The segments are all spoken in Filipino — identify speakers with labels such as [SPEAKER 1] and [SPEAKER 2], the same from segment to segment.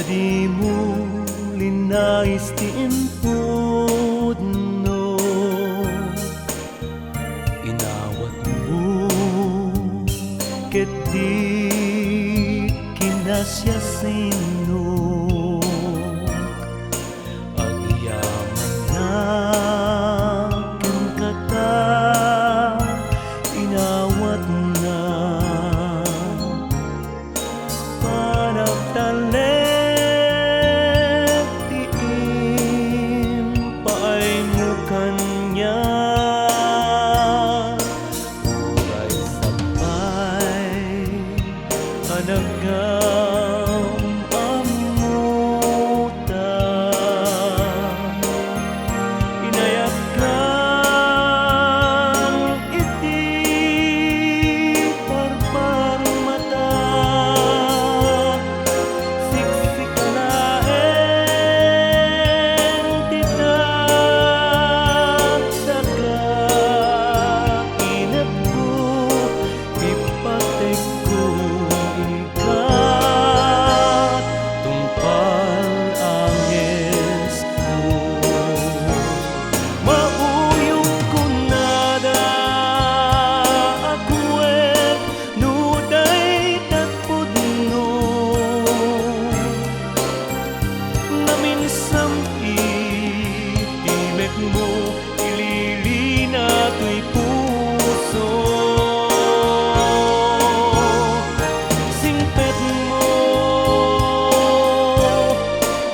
[SPEAKER 1] di mo linais ti impudno, inawat mo ket di kinasya sino, agyaman na ken kata inawat na panagtalet diin paay mo kanya uray sabay anagam amuta inayat kang iti parpar mata siksik laeng tita daga inat ko ipatek ko ikat tumpal angis ko mauyong ko nada ako nuday tagpudno naminsam itimek mo ililina to'y puso singpet mo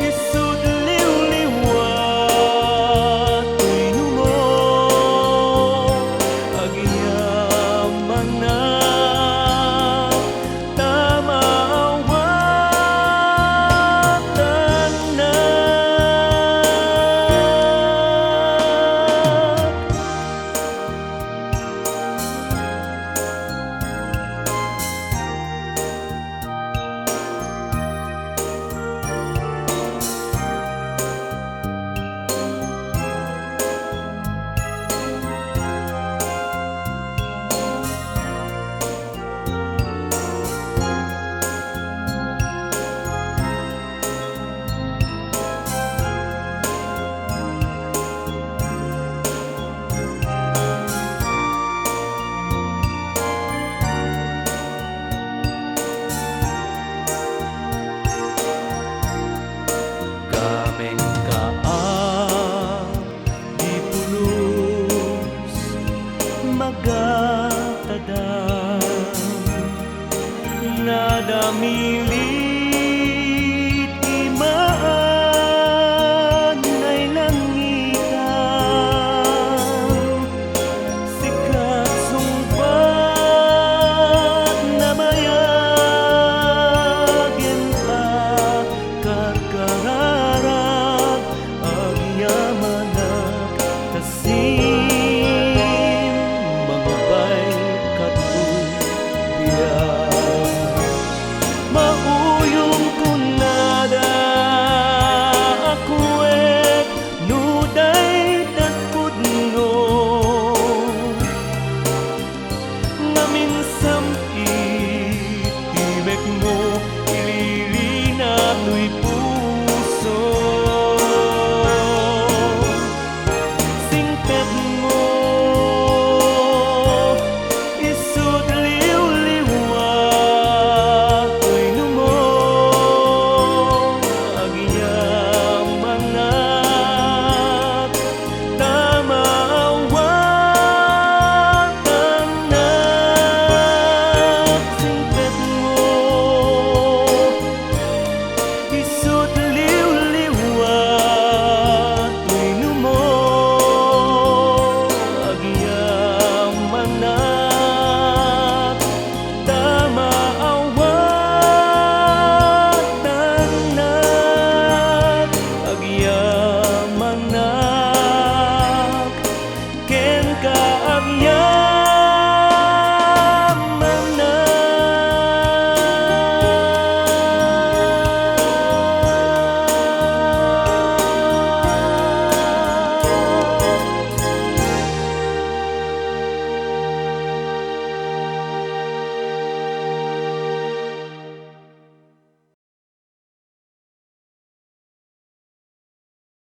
[SPEAKER 1] isud liw-liwat to'y numo agyaman na tamawatan na kameng kaa di pulos magatada nadamilit imaan ay langitan sikat sungpat na mayagin pa karkararag agyamanak kasim mangubay katubya mauyong kunada ako nuday tagpudno naminsam itimek mo ililina to'y puso singpet